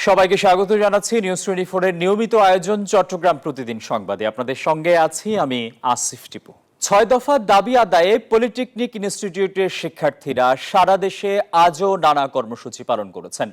সবাইকে স্বাগত জানাচ্ছি নিউজ 24 এর নিয়মিত আয়োজন চট্টগ্রাম প্রতিদিন সংবাদে। আপনাদের সঙ্গে আছি আমি আসিফ টিপু। 6 দফা দাবি আদায়ে পলিটেকনিক ইনস্টিটিউটের শিক্ষার্থীরা সারা দেশে আজও নানা কর্মসূচি পালন করেছেন।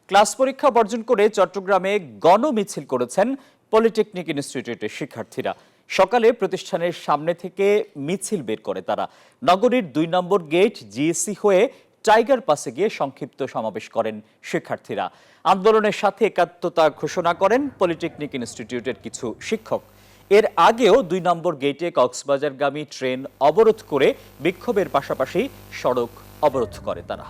ক্লাস পরীক্ষা বর্জন করে চট্টগ্রামে গণমিছিল করেছেন পলিটেকনিক ইনস্টিটিউটের শিক্ষার্থীরা। সকালে প্রতিষ্ঠানের সামনে থেকে মিছিল বের করে তারা নগরীর 2 নম্বর গেট জিএসসি হয়ে টাইগার পাসে গিয়ে সংক্ষিপ্ত সমাবেশ করেন শিক্ষার্থীরা। আন্দোলনের সাথে একাত্মতা ঘোষণা করেন পলিটেকনিক ইনস্টিটিউটের কিছু শিক্ষক। এর আগেও 2 নম্বর গেটে কক্সবাজারগামী ট্রেন অবরোধ করে বিক্ষোভের পাশাপাশি সড়ক অবরোধ করে তারা।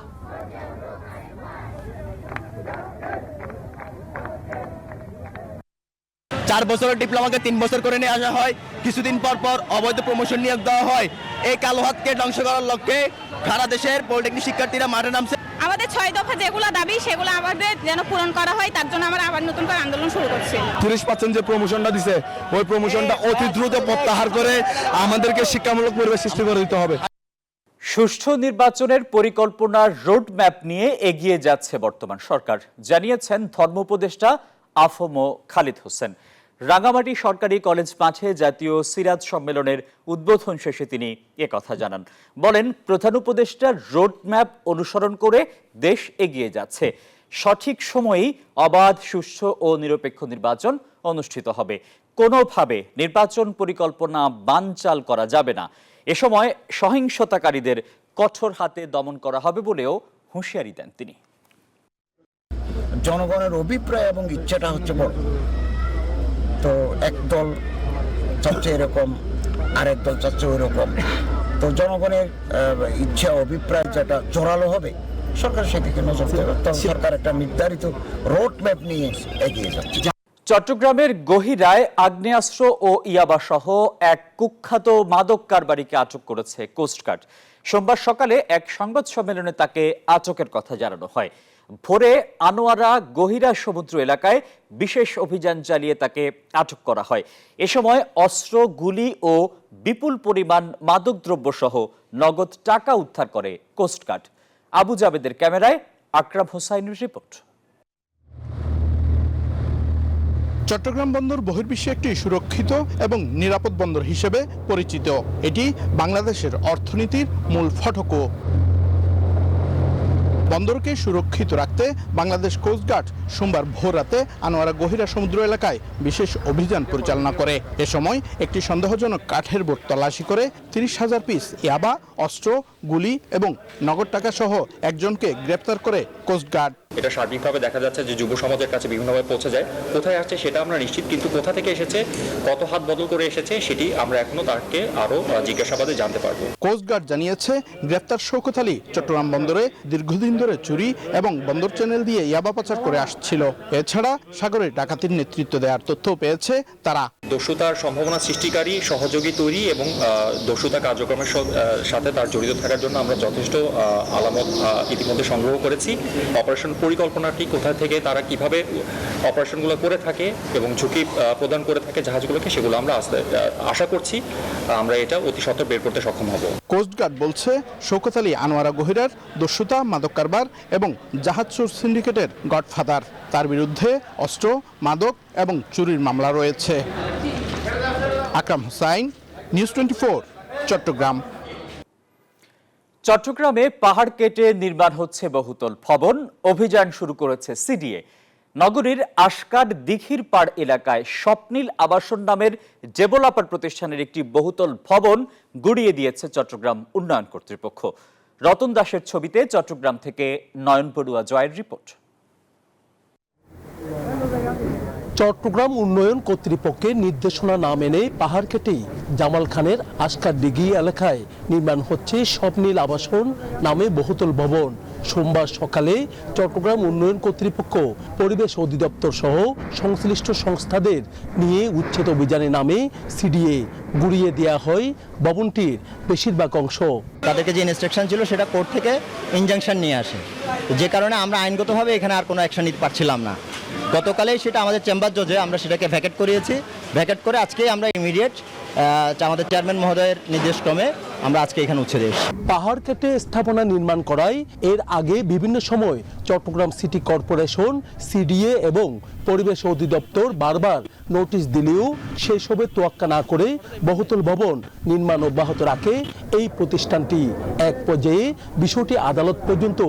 চার বছরের ডিপ্লোমাকে 3 বছর করে নিয়ে আসা হয়। কিছুদিন পর পর অবৈধ প্রমোশন নিয়োগ দেওয়া হয়। এই কালো হাতকে ধ্বংস করার লক্ষ্যে সারা দেশের পলিটেকনিক শিক্ষার্থীরা মাঠে নামছে। আমাদের 6 দফা যেগুলো দাবি সেগুলো আমাদের যেন পূরণ করা হয়, তার জন্য আমরা আবার নতুন করে আন্দোলন শুরু করছি। 30% যে প্রমোশনটা দিছে ওই প্রমোশনটা অতি দ্রুত প্রত্যাহার করে আমাদেরকে শিক্ষামূলক পরিবেশ সৃষ্টি করে দিতে হবে। সুষ্ঠু নির্বাচনের পরিকল্পনার রোড ম্যাপ নিয়ে এগিয়ে যাচ্ছে বর্তমান সরকার, জানিয়েছেন ধর্ম উপদেষ্টা আফম খালিদ হোসেন। রাঙামাটি সরকারি কলেজ মাঠে জাতীয় সিরাত সম্মেলনের উদ্বোধন শেষে তিনি একথা জানান। বলেন, প্রধান উপদেষ্টার রোড ম্যাপ অনুসরণ করে দেশ এগিয়ে যাচ্ছে। সঠিক সময়েই অবাধ, সুষ্ঠু ও নিরপেক্ষ নির্বাচন অনুষ্ঠিত হবে। কোনোভাবে নির্বাচন পরিকল্পনা বানচাল করা যাবে না। এ সময় সহিংসতাকারীদের কঠোর হাতে দমন করা হবে বলেও হুঁশিয়ারি দেন তিনি। জনগণের অভিপ্রায় এবং ইচ্ছাটা হচ্ছে বড়। তো একদল চাচ্ছে এরকম, আরেক দল চাচ্ছে ওই রকম। তো জনগণের ইচ্ছা অভিপ্রায় যেটা জোরালো হবে, সরকার সেদিকে নজর দেবে। তো সরকার একটা নির্ধারিত রোড ম্যাপ নিয়ে এগিয়ে যাচ্ছে। চট্টগ্রামের গহিরায় আগ্নেয়াস্ত্র ও ইয়াবা সহ এক কুখ্যাত মাদক কারবারিকে আটক করেছে কোস্টগার্ড। সোমবার সকালে এক সংবাদ সম্মেলনে তাকে আটকের কথা জানানো হয়। ভোরে আনোয়ারা গহিরা সমুদ্র এলাকায় বিশেষ অভিযান চালিয়ে তাকে আটক করা হয়। এ সময় অস্ত্র, গুলি ও বিপুল পরিমাণ মাদকদ্রব্য সহ নগদ টাকা উদ্ধার করে কোস্টগার্ড। আবু জাবেদের ক্যামেরায় আকরাম হোসাইনের রিপোর্ট। চট্টগ্রাম বন্দর বহির্বিশ্বে একটি সুরক্ষিত এবং নিরাপদ বন্দর হিসেবে পরিচিত। এটি বাংলাদেশের অর্থনীতির মূল ফটকও। বন্দরকে সুরক্ষিত রাখতে বাংলাদেশ কোস্টগার্ড সোমবার ভোর রাতে আনোয়ারা গহিরা সমুদ্র এলাকায় বিশেষ অভিযান পরিচালনা করে। এ সময় একটি সন্দেহজনক কাঠের বোট তল্লাশি করে 30,000 পিস ইয়াবা, অস্ত্র, গুলি এবং নগদ টাকা সহ একজনকে গ্রেপ্তার করে কোস্টগার্ড। এটা সার্বিকভাবে দেখা যাচ্ছে যে যুব সমাজের কাছে বিভিন্নভাবে পৌঁছে যায়। কোথায় আসছে সেটা আমরা নিশ্চিত, কিন্তু কোথা থেকে এসেছে, কত হাত বদল করে এসেছে, সেটি আমরা এখনো তাকে আরো জিজ্ঞাসাবাদে জানতে পারবো। কোস্টগার্ড জানিয়েছে, গ্রেপ্তার শওকত আলী চট্টগ্রাম বন্দরে দীর্ঘদিন ধরে চুরি এবং বন্দর চ্যানেল দিয়ে ইয়াবা পাচার করে আসছিল। এছাড়া সাগরে ডাকাতির নেতৃত্ব দেওয়ার তথ্য পেয়েছে তারা। দস্যুতার সম্ভাবনা সৃষ্টিকারী, সহযোগী তৈরি এবং দস্যুতা কার্যক্রমের সাথে তার জড়িত থাকার জন্য আমরা যথেষ্ট আলামত ইতিমধ্যে সংগ্রহ করেছি। অপারেশন পরিকল্পনাটি কোথা থেকে, তারা কিভাবে অপারেশনগুলো করে থাকে এবং ঝুঁকি প্রদান করে থাকে জাহাজগুলোকে, সেগুলো আমরা আশা করছি আমরা এটা অতি সত্বর বের করতে সক্ষম হব। কোস্টগার্ড বলছে, শওকত আলী আনোয়ারা গহিরার দস্যুতা, মাদক কারবার এবং জাহাজ চোর সিন্ডিকেটের গডফাদার। তার বিরুদ্ধে অস্ত্র, মাদক এবং চুরির মামলা রয়েছে। আকরাম হোসাইন, নিউজ 24, চট্টগ্রাম। চট্টগ্রামে পাহাড় কেটে নির্মাণ হচ্ছে বহুতল ভবন। অভিযান শুরু করেছে সিডিএ। নগরীর আশকার দিঘির পাড় এলাকায় স্বপ্নিল আবাসন নামের ডেভেলপার প্রতিষ্ঠানের একটি বহুতল ভবন গুড়িয়ে দিয়েছে চট্টগ্রাম উন্নয়ন কর্তৃপক্ষ। রতন দাসের ছবিতে চট্টগ্রাম থেকে নয়ন বড়ুয়া জয়ের রিপোর্ট। চট্টগ্রাম উন্নয়ন কর্তৃপক্ষের নির্দেশনা না মেনে পাহাড় কেটেই জামাল খানের আশকার দিঘি এলাকায় নির্মাণ হচ্ছে স্বপ্নিল আবাসন নামে বহুতল ভবন। সোমবার সকালে চট্টগ্রাম উন্নয়ন কর্তৃপক্ষ, পরিবেশ অধিদপ্তর সহ সংশ্লিষ্ট সংস্থাদের নিয়ে উচ্ছেদ অভিযানে নামে সিডিএ গুড়িয়ে দেওয়া হয় ভবনটির বেশিরভাগ অংশ। তাদেরকে যে ইনস্ট্রাকশন ছিল সেটা কোর্ট থেকে ইনজাংশন নিয়ে আসে, যে কারণে আমরা আইনগতভাবে এখানে আর কোনো অ্যাকশন নিতে পারছিলাম না। গতকালেই সেটা আমাদের চেম্বার জজে আমরা সেটাকে ভ্যাকেট করিয়েছি। ভ্যাকেট করে আজকেই আমরা ইমিডিয়েট আমাদের চেয়ারম্যান মহোদয়ের নির্দেশক্রমে আমরা আজকে এখানে উচ্ছেদে এসেছি। পাহাড় কেটে স্থাপনা নির্মাণ করায় এর আগে বিভিন্ন সময় চট্টগ্রাম সিটি কর্পোরেশন, সিডিএ এবং পরিবেশ অধিদপ্তর বারবার নোটিশ দিলেও সেসবের তোয়াক্কা না করে বহুতল ভবন নির্মাণ অব্যাহত রাখে এই প্রতিষ্ঠানটি। এক পর্যায়ে বিষয়টি আদালত পর্যন্ত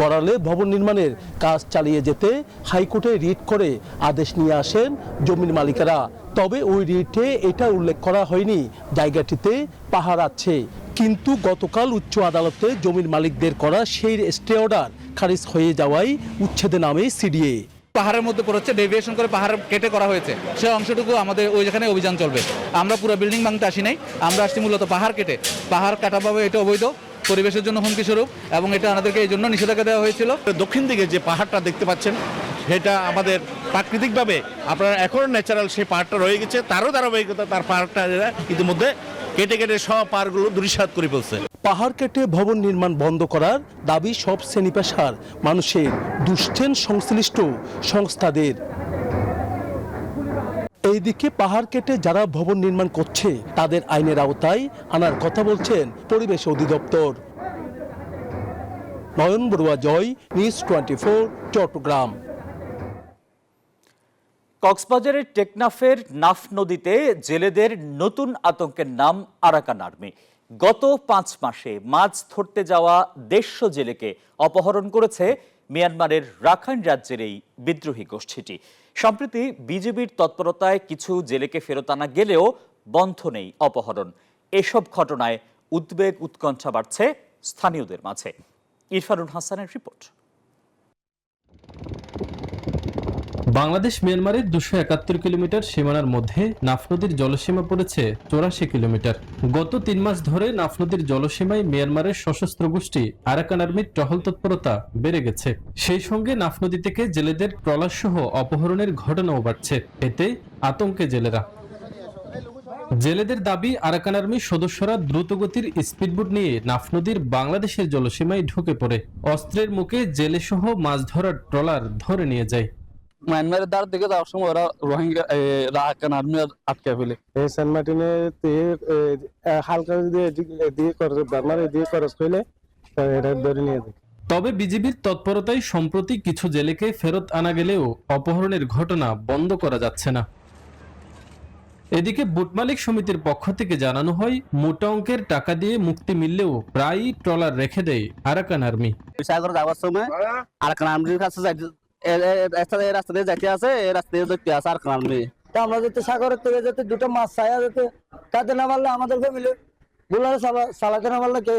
গড়ালে ভবন নির্মাণের কাজ চালিয়ে যেতে হাইকোর্টে রিট করে আদেশ নিয়ে আসেন জমির মালিকেরা। তবে ওই রিটে এটা উল্লেখ করা হয়নি জায়গাটিতে পাহাড় আছে। কিন্তু গতকাল উচ্চ আদালতে জমির মালিকদের করা সেই স্টে অর্ডার খারিজ হয়ে যাওয়ায় উচ্ছেদে নামে সিডিএ। পাহাড়ের মধ্যে পড়ছে, ডেভিয়েশন করে পাহাড় কেটে করা হয়েছে, সে অংশটুকু আমাদের ওইখানে অভিযান চলবে। আমরা পুরো বিল্ডিং ভাঙতে আসি নাই, আমরা আসছি মূলত পাহাড় কেটে। পাহাড় কাটা পাবে এটা অবৈধ, পরিবেশের জন্য হুমকি স্বরূপ, এবং এটা আমাদেরকে এই জন্য নিষেধাজ্ঞা দেওয়া হয়েছিল। দক্ষিণ দিকে যে পাহাড়টা দেখতে পাচ্ছেন সেটা আমাদের প্রাকৃতিকভাবে আপনার এখনো ন্যাচারাল সেই পাহাড়টা রয়ে গেছে, তারও ধারাবাহিকতা তার পাহাড়টা ইতিমধ্যে কেটে কেটে সব পাহাড়গুলো দুরিশাত করে ফেলছে। পাহাড় কেটে ভবন নির্মাণ বন্ধ করার দাবি সব শ্রেণী পেশার মানুষের, দুশ্চেন সংশ্লিষ্ট সংস্থাদের। এইদিকে পাহাড় কেটে যারা ভবন নির্মাণ করছে তাদের আইনের আওতায় আনার কথা বলছেন পরিবেশ অধিদপ্তর। নয়ন বড়ুয়া জয়, নিউজ 24, চট্টগ্রাম। কক্সবাজারের টেকনাফের নাফ নদীতে জেলেদের নতুন আতঙ্কের নাম আরাকান আর্মি। গত 5 মাসে মাছ ধরতে যাওয়া 150 জেলেকে অপহরণ করেছে মিয়ানমারের রাখাইন রাজ্যের এই বিদ্রোহী গোষ্ঠীটি। সম্প্রতি বিজিবির তৎপরতায় কিছু জেলেকে ফেরত আনা গেলেও বন্ধ নেই অপহরণ। এসব ঘটনায় উদ্বেগ উৎকণ্ঠা বাড়ছে স্থানীয়দের মাঝে। ইরফানুল হাসানের রিপোর্ট। বাংলাদেশ মিয়ানমারের 271 কিলোমিটার সীমানার মধ্যে নাফ নদীর জলসীমা পড়েছে 84 কিলোমিটার। গত 3 মাস ধরে নাফ নদীর জলসীমায় মিয়ানমারের সশস্ত্র গোষ্ঠী আরাকান আর্মির টহল তৎপরতা বেড়ে গেছে। সেই সঙ্গে নাফ নদী থেকে জেলেদের ট্রলারসহ অপহরণের ঘটনাও বাড়ছে। এতে আতঙ্কে জেলেরা। জেলেদের দাবি, আরাকান আর্মির সদস্যরা দ্রুতগতির স্পিডবোট নিয়ে নাফ নদীর বাংলাদেশের জলসীমায় ঢুকে পড়ে অস্ত্রের মুখে জেলেসহ মাছ ধরার ট্রলার ধরে নিয়ে যায়। মায়ানমারের দ্বার দিকে যাওয়ার সময় ওরা রোহিঙ্গা আরাকান আর্মি আটকে ফেলে। সেন্ট মার্টিনে হালকা দিয়ে খরচ করলে এটা ধরে নিয়ে যায়। তবে বিজিবির তৎপরতায় সম্প্রতি কিছু জেলেকে ফেরত আনা গেলেও অপহরণের ঘটনা বন্ধ করা যাচ্ছে না। এদিকে বুট মালিক সমিতির পক্ষ থেকে জানানো হয়, মোটা অঙ্কের টাকা দিয়ে মুক্তি মিললেও প্রায়ই ট্রলার রেখে দেয় আরাকান আর্মি। সাগর যাওয়ার সময় আরাকান আর্মির কাছে রাস্তা দিয়ে যাইতে আছে, এই রাস্তা দিয়ে দেখতে আছে আরাকান আর্মি। আমরা যাতে সাগরের থেকে যাতে দুটো মাছ ছায়া যাতে কাটে না পারলে আমাদের ফ্যামিলি গুলারে চালাতে না পারলে কে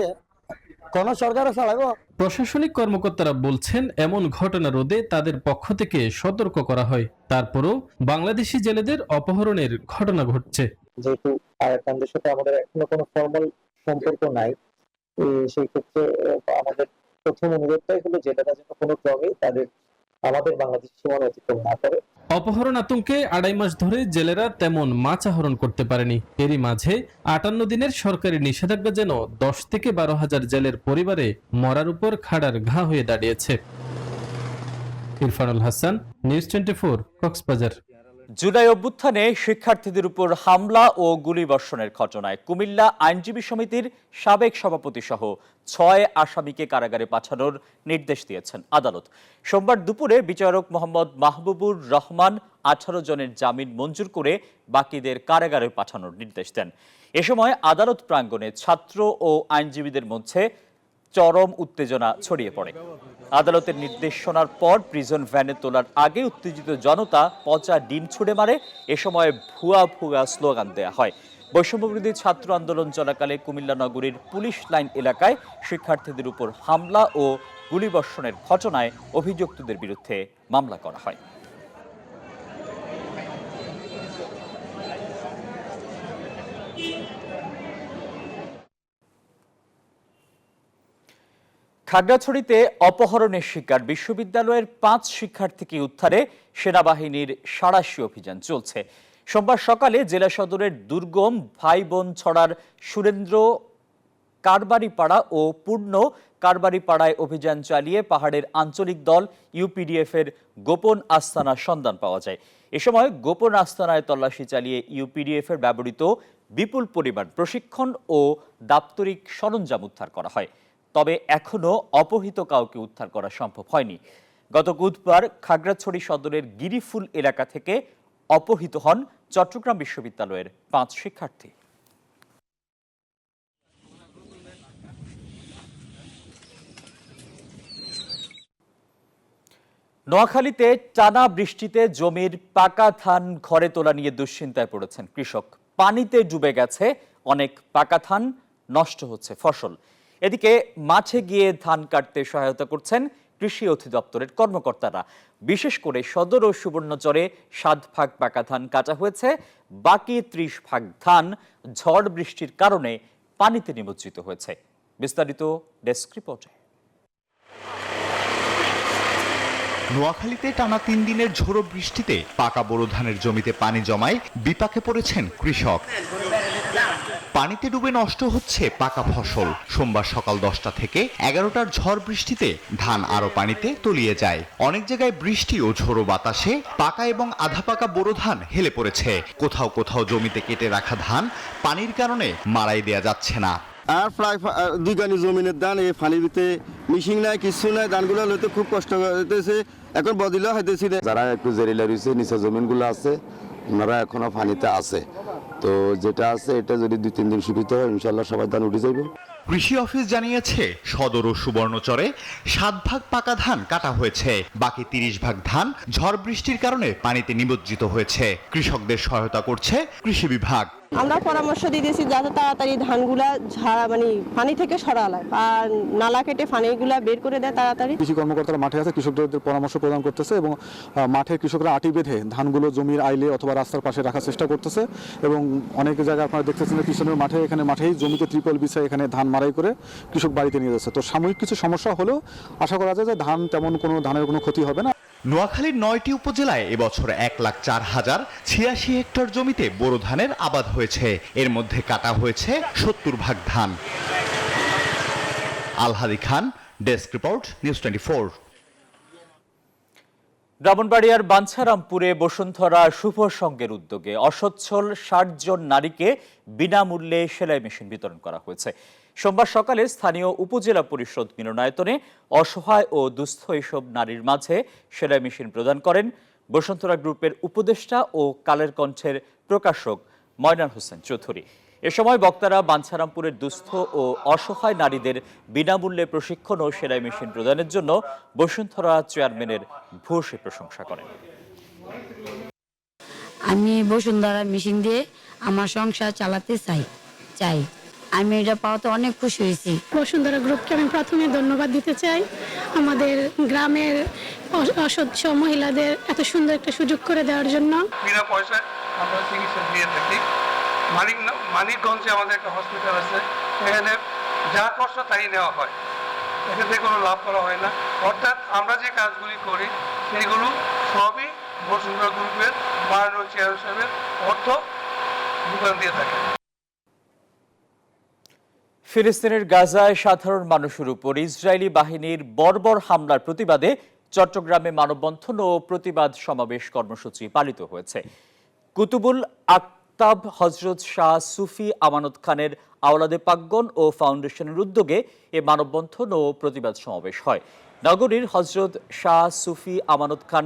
কোন সরকারে চালাবো। প্রশাসনিক কর্মকর্তারা বলছেন, এমন ঘটনা রোধে তাদের পক্ষ থেকে সতর্ক করা হয়। তারপরও বাংলাদেশি জেলেদের অপহরণের ঘটনা ঘটছে। যেহেতু আরাকানদের সাথে আমাদের এখনো কোনো ফর্মাল সম্পর্ক নাই, সেই ক্ষেত্রে আমাদের প্রথম অনুরোধটাই হলো জেলেরা যেন কোনো ক্রমে তাদের আমাদের বাংলাদেশ সীমানা অতিক্রম না করে। অপহরণ আতঙ্কে 2.5 মাস ধরে জেলেরা তেমন মাছ আহরণ করতে পারেনি। এরই মাঝে 58 দিনের সরকারি নিষেধাজ্ঞা যেন 10 থেকে 12 হাজার জেলের পরিবারে মরার উপর খাড়ার ঘা হয়ে দাঁড়িয়েছে। ইরফানুল হাসান, নিউজ 24, কক্সবাজার। জুলাই অভ্যুত্থানে শিক্ষার্থীদের উপর হামলা ও গুলিবর্ষণের ঘটনায় কুমিল্লা আইনজীবী সমিতির সাবেক সভাপতি সহ 6 আসামিকে কারাগারে পাঠানোর নির্দেশ দিয়েছেন আদালত। সোমবার দুপুরে বিচারক মোহাম্মদ মাহবুবুর রহমান 18 জনের জামিন মঞ্জুর করে বাকিদের কারাগারে পাঠানোর নির্দেশ দেন। এ সময় আদালত প্রাঙ্গণে ছাত্র ও আইনজীবীদের মধ্যে চরম উত্তেজনা ছড়িয়ে পড়ে। আদালতের নির্দেশ শোনার পর প্রিজন ভ্যানে তোলার আগে উত্তেজিত জনতা পচা ডিম ছুড়ে মারে। এ সময় ভুয়া ভুয়া স্লোগান দেয়া হয়। বৈষম্যবিরোধী ছাত্র আন্দোলন চলাকালে কুমিল্লা নগরীর পুলিশ লাইন এলাকায় শিক্ষার্থীদের উপর হামলা ও গুলিবর্ষণের ঘটনায় অভিযুক্তদের বিরুদ্ধে মামলা করা হয়। খাগড়াছড়িতে অপহরণের শিকার বিশ্ববিদ্যালয়ের 5 শিক্ষার্থীকে উদ্ধারে সেনাবাহিনীর সাঁড়াশি অভিযান চলছে। সোমবার সকালে জেলা সদরের দুর্গম ভাই বোন ছড়ার সুরেন্দ্র কারবারিপাড়া ও পূর্ণ কারবারিপাড়ায় অভিযান চালিয়ে পাহাড়ের আঞ্চলিক দল ইউপিডিএফ এর গোপন আস্তানার সন্ধান পাওয়া যায়। এ সময় গোপন আস্তানায় তল্লাশি চালিয়ে ইউপিডিএফ এর ব্যবহৃত বিপুল পরিমাণ প্রশিক্ষণ ও দাপ্তরিক সরঞ্জাম উদ্ধার করা হয়। তবে এখনও অপহৃত কাউকে উদ্ধার করা সম্ভব হয়নি। গত বুধবার খাগড়াছড়ি সদরের গিরিফুল এলাকা থেকে অপহৃত হন চট্টগ্রাম বিশ্ববিদ্যালয়ের 5 শিক্ষার্থী। নোয়াখালীতে টানা বৃষ্টিতে জমির পাকা ধান ঘরে তোলা নিয়ে দুশ্চিন্তায় পড়েছেন কৃষক। পানিতে ডুবে গেছে অনেক পাকা ধান, নষ্ট হচ্ছে ফসল। এদিকে মাঠে গিয়ে ধান কাটতে সহায়তা করছেন কৃষি অধিদপ্তরের কর্মকর্তারা। বিশেষ করে সদর ও সুবর্ণচরে 7 ভাগ পাকা ধান কাটা হয়েছে। বাকি 30 ভাগ ধান ঝড় বৃষ্টির কারণে পানিতে নিমজ্জিত হয়েছে। বিস্তারিত ডেস্ক রিপোর্টে। নোয়াখালীতে টানা 3 দিনের ঝোড়ো বৃষ্টিতে পাকা বোরো ধানের জমিতে পানি জমায় বিপাকে পড়েছেন কৃষক। পানিতে ডুবে নষ্ট হচ্ছে পাকা ফসল। সোমবার সকাল 10টা থেকে 11টার ঝড় বৃষ্টিতে ধান আরো পানিতে তলিয়ে যায়। অনেক জায়গায় বৃষ্টি ও ঝোড়ো বাতাসে পাকা এবং আধা পাকা বোরো ধান হেলে পড়েছে। কোথাও কোথাও জমিতে কেটে রাখা ধান পানির কারণে মাড়াই দেয়া যাচ্ছে না। আর প্রায় 2 গানি জমিনের ধান এই পানির ভিতরে মিশিং নাই, কিছু নাই, ধানগুলো লইতে খুব কষ্ট হইতেছে। এখন বদিলা হইতেছি। যারা একটু জেরিলা রয়েছে, নিচে জমিনগুলো আছে, ওনারা এখনো পানিতে আছে। তো যেটা আছে এটা যদি 2-3 দিন শুকিতে হয় ইনশাল্লাহ সবাই ধান উঠে যাইব। কৃষি অফিস জানিয়েছে সদর ও সুবর্ণচরে 7 ভাগ পাকা ধান কাটা হয়েছে। বাকি 30 ভাগ ধান ঝড় বৃষ্টির কারণে পানিতে নিমজ্জিত হয়েছে। কৃষকদের সহায়তা করছে কৃষি বিভাগ। আমরা পরামর্শ দিয়েছি যাতে তাড়াতাড়ি ধানগুলা পানি থেকে সরালায় আর নালা কেটে পানিগুলা বের করে দেয় তাড়াতাড়ি। কৃষি কর্মকর্তারা মাঠে আছে, কৃষকদের পরামর্শ প্রদান করতেছে এবং মাঠে কৃষকরা আটি বেঁধে ধানগুলো জমির আইলে অথবা রাস্তার পাশে রাখার চেষ্টা করতেছে। এবং অনেক জায়গায় আপনারা দেখতেছেন পিছনের মাঠে, এখানে মাঠেই জমিতে ত্রিপল বিছায় এখানে ধান মারাই করে কৃষক বাড়িতে নিয়ে যাচ্ছে। তো সাময়িক কিছু সমস্যা হলেও আশা করা যায় যে ধানের কোনো ক্ষতি হবে না। নোয়াখালীর 9টি উপজেলায় এবছর 1,04,086 হেক্টর জমিতে বোরো ধানের আবাদ হয়েছে। এর মধ্যে কাটা হয়েছে 70 ভাগ ধান। আলহাদি খান, ডেস্ক রিপোর্ট, নিউজ 24। ব্রাহ্মণবাড়িয়ার বাঞ্ছারামপুরে বসুন্ধরা শুভ সংঘের উদ্যোগে অসচ্ছল 60 জন নারীকে বিনামূল্যে সেলাই মেশিন বিতরণ করা হয়েছে। সোমবার সকালে স্থানীয় উপজেলা পরিষদ মিলনায়তনে অসহায় ও দুস্থ এসব নারীর মাঝে সেলাই মেশিন প্রদান করেন বসুন্ধরা গ্রুপের উপদেষ্টা ও কালের কণ্ঠের প্রকাশক ময়নাল হোসেন চৌধুরী। এ সময় বক্তারা বাঞ্ছারামপুরের দুস্থ ও অসহায় নারীদের বিনামূল্যে প্রশিক্ষণ ও সেলাই মেশিন প্রদানের জন্য বসুন্ধরা চেয়ারম্যানের ভূয়সী প্রশংসা করেন। আমি বসুন্ধরা মেশিন দিয়ে আমার সংসার চালাতে চাই। আমি এটা পাওয়াতে অনেক খুশি হয়েছি। বসুন্ধরা গ্রুপকে আমি প্রথমে ধন্যবাদ দিতে চাই। আমাদের গ্রামের অসচ্ছ মহিলাদের এত সুন্দর একটা সুযোগ করে দেওয়ার জন্য। বিনা পয়সায় আমরা চিকিৎসা দিয়ে থাকি। মানিকগঞ্জে আমাদের একটা হসপিটাল আছে, এখানে যা খরচা তাই নেওয়া হয়, এখানে কোনো লাভ করা হয় না। অর্থাৎ আমরা যে কাজগুলি করি সেইগুলো সবই বসুন্ধরা গ্রুপের মাননীয় চেয়ারম্যান সাহেবের অর্থ যোগান দিয়ে থাকে। ফিলিস্তিনের গাজায় সাধারণ মানুষের উপর ইসরায়েলি বাহিনীর বর্বর হামলার প্রতিবাদে চট্টগ্রামে মানববন্ধন ও প্রতিবাদ সমাবেশ কর্মসূচি পালিত হয়েছে। কুতুবুল আক্তাব হজরত শাহ সুফি আমানত খানের আওলাদে পাকগণ ও ফাউন্ডেশনের উদ্যোগে এ মানববন্ধন ও প্রতিবাদ সমাবেশ হয়। নগরীর হজরত শাহ সুফি আমানত খান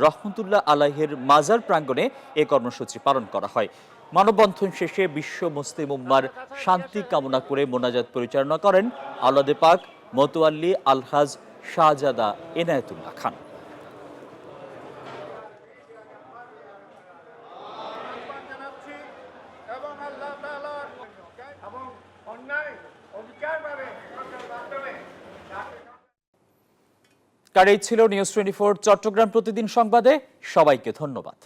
রহমতুল্লাহ আলাইহের মাজার প্রাঙ্গণে এ কর্মসূচি পালন করা হয়। মানববন্ধন শেষে বিশ্ব মুসলিম উম্মার শান্তি কামনা করে মোনাজাত পরিচালনা করেন আওলাদে পাক মতোয়াল্লি আলহাজ শাহজাদা এনায়েতুল্লাহ খান। কার এই ছিল নিউজ 24 চট্টগ্রাম প্রতিদিন সংবাদে। সবাইকে ধন্যবাদ।